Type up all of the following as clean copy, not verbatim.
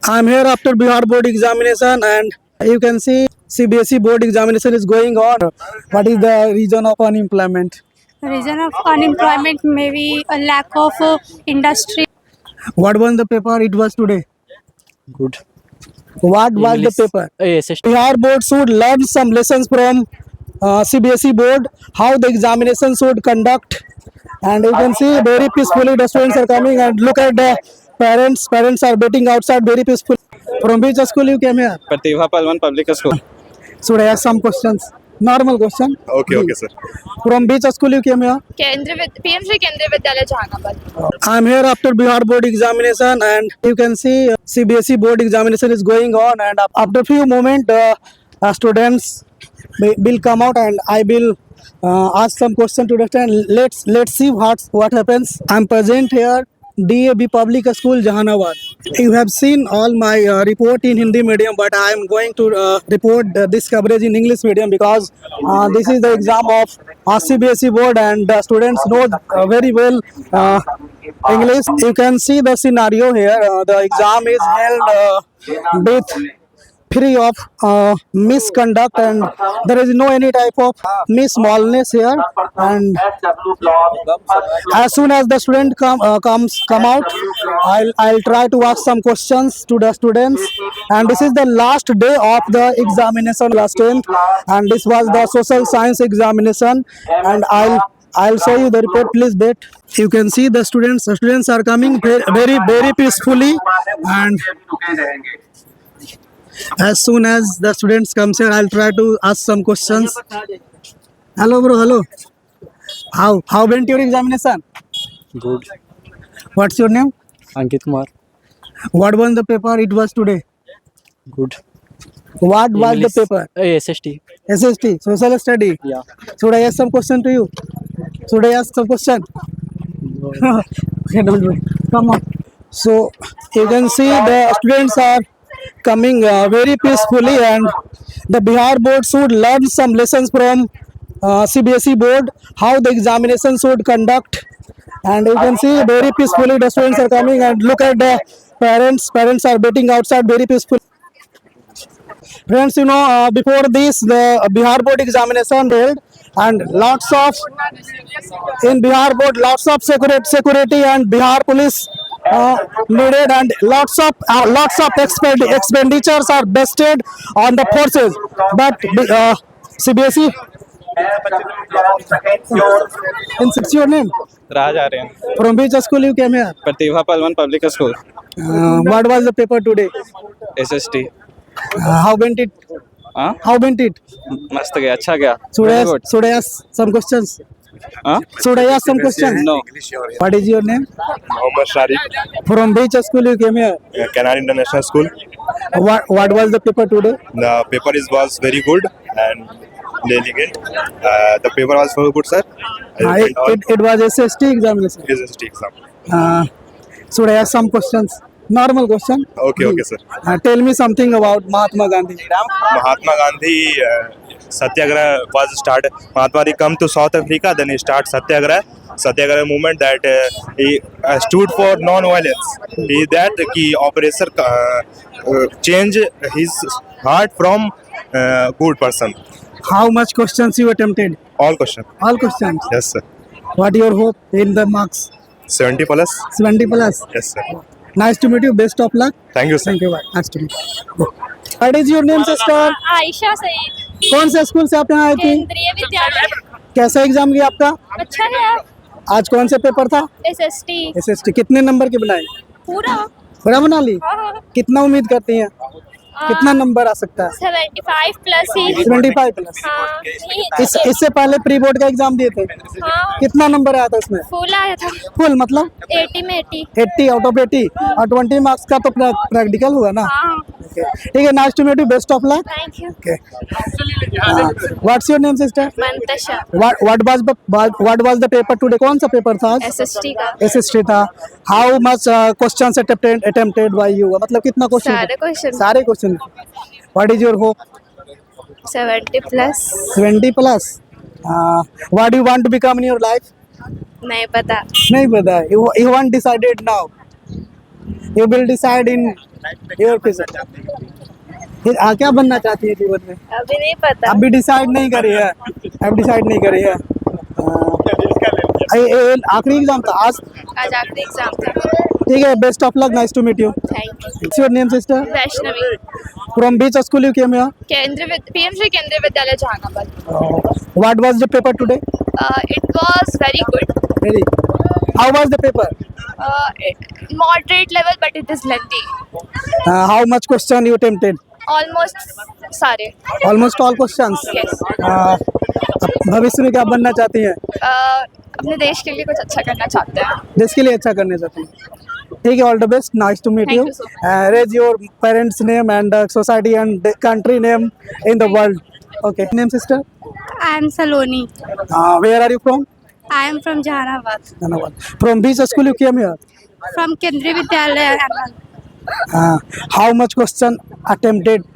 I'm here after Bihar board examination, and you can see CBSE board examination is going on. What is the reason of unemployment? Reason of unemployment may be a lack of industry. What was the paper? It was today. Good. What was the English. paper? SST. Bihar board should learn some lessons from CBSE board, how the examination should conduct. And you can see very peacefully the students are coming, and look at the parents. Parents are waiting outside very peaceful. From which school you came here? Pratibha Palwan Public School. Should I ask some questions? Normal question. Okay, sir. From which school you came here? PMC Kendriya Vidyalaya Jahanabad. I'm here after Bihar board examination, and you can see CBSE board examination is going on, and after few moment students will come out, and I will ask some question to understand. Let's see what happens. I'm present here DAB Public School Jahanabad. You have seen all my report in Hindi medium, but I am going to report this coverage in English medium because this is the exam of CBSE board, and the students know very well English. You can see the scenario here. The exam is held with free of misconduct, and there is no any type of smallness here. And as soon as the student come out, I'll try to ask some questions to the students. And this is the last day of the examination, last 10th, and this was the social science examination. And I'll show you the report. Please wait. You can see the students are coming very peacefully, and as soon as the students comes here, I'll try to ask some questions. Hello bro, hello. How went your examination? Good. What's your name? Ankit Kumar. What was the paper? It was today. Good. What was English. the paper? SST. SST, social study. Yeah. Should I ask some question to you? Should I ask some question? Okay, don't worry. Come on. So you can see the students are coming very peacefully, and the Bihar board should learn some lessons from CBSE board, how the examination should conduct. And you can see very peacefully the students are coming, and look at the parents. Parents are waiting outside very peacefully. Friends, you know, before this, the Bihar board examination held, and in Bihar board, lots of security and Bihar police needed, and lots of expenditures are vested on the forces. But CBSE, what's your name? Raj Aryan. From which school you came here? Pratibha Palwan Public School. What was the paper today? SST. How went it? हाँ How went it? मस्त गया, अच्छा गया. Should I ask some questions? हाँ? Should I ask some questions? No. What is your name? Mohammad Sharif, From which school you came here? Canary International School. What was the paper today? The paper was very good and delicate. The paper was very good, sir. It was SST examination. SST exam. Should I ask some questions? Normal question. Okay, sir. Tell me something about Mahatma Gandhi. Mahatma Gandhi Satyagraha was started. Mahatma Gandhi come to South Africa, then he start Satyagraha movement that he stood for non-violence. He that ki oppressor change his heart from good person. How much questions you attempted? All question. All questions. Yes, sir. What your hope in the marks? 70 plus. 70 plus. Yes, sir. Nice to meet you. Best of luck. Thank you, sir. Thank you. Bye. Nice to meet you. What is your name, sister? Ayesha Saeed, कौन से school से आप यहाँ आई थी? केंद्रीय विद्यालय. कैसा exam गया आपका? अच्छा है. आज कौन से पेपर था? SST SST. कितने नंबर के बनाए? पूरा. पूरा बना ली? कितना उम्मीद करती हैं? कितना नंबर आ सकता है? 75 प्लस ही. 75 प्लस. हाँ. इससे पहले प्री बोर्ड का एग्जाम दिए थे, हाँ. कितना नंबर आया था उसमें? फुल आया था. फुल मतलब 80 में 80. 80 आउट ऑफ 80, और 20 मार्क्स का तो प्रैक्टिकल हुआ ना? हाँ. ठीक है. Nice to meet you. Best of luck. Thank you. What's your name sister? Mantasha. What was the paper today? कौन सा पेपर था? SST का. SST था. How much questions attempted by you? मतलब कितना क्वेश्चन? सारे क्वेश्चन. सारे question. What is your hope? 70 plus. 20 plus. What do you want to become in your life? नहीं पता. नहीं पता. You want decided now. You will decide in your future. क्या बनना चाहती है जीवन में? अभी नहीं पता। अभी डिसाइड नहीं करी है। अब डिसाइड नहीं करी है। आखिरी एग्जाम था आज। आज आखिरी एग्जाम था। ठीक है, best of luck, nice to meet you. Thank you. What's your name, sister? Vaishnavi, From which school you came here? PM Shri Kendriya Vidyalaya Jehanabad. What was the paper today? It was very good. Very. How was the paper? Moderate level, but it is lengthy. How much question you attempted? Almost सारे। Almost all questions. Yes. भविष्य में क्या बनना चाहती हैं? अपने देश के लिए कुछ अच्छा करना चाहते हैं। देश के लिए अच्छा करना चाहती हैं। ठीक है, all the best, nice to meet Thank you. you so Raise your parents' name and society and the country name in the world. Okay, name, sister? I am Saloni. Where are you from? I am from Jahanabad. Dhanabad. From which school you came here? From Kendriya Vidyalaya. How much question attempted?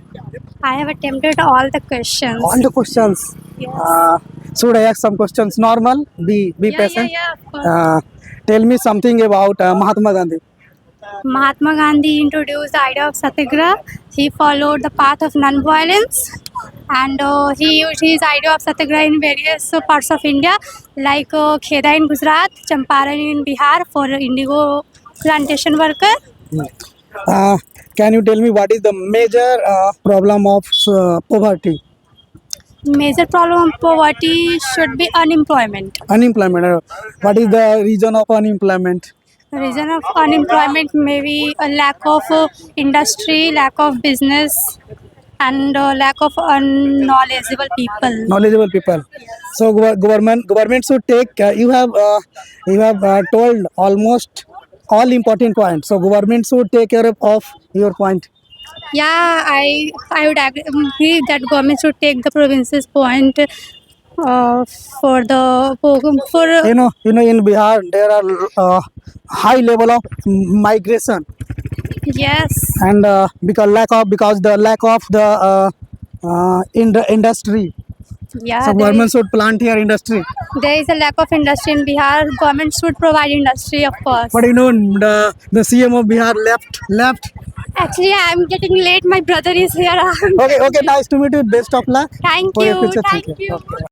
I have attempted all the questions. All the questions. Yes. Should I ask some questions? Normal. Be patient. Yeah, of course. Tell me something about Mahatma Gandhi. Mahatma Gandhi introduced the idea of satyagraha. He followed the path of non-violence, and he used his idea of satyagraha in various parts of India, like Kheda in Gujarat, Champaran in Bihar for indigo plantation worker. Can you tell me what is the major problem of poverty? Major problem of poverty should be unemployment. Unemployment. What is the reason of unemployment? The reason of unemployment may be a lack of industry, lack of business, and lack of knowledgeable people. Knowledgeable people. So government should take. You have told almost all important points. So government should take care of your point. Yeah, I would agree that government should take the province's point for You know in Bihar there are high level of migration, yes, and because the lack of the industry. yeah, So government should plant here industry. there is a lack of industry in Bihar. Government should provide industry, of course. But the CM of Bihar left. Actually, I am getting late. My brother is here. Okay, nice to meet you. Best of luck Thank for your you. future. Thank you. Okay.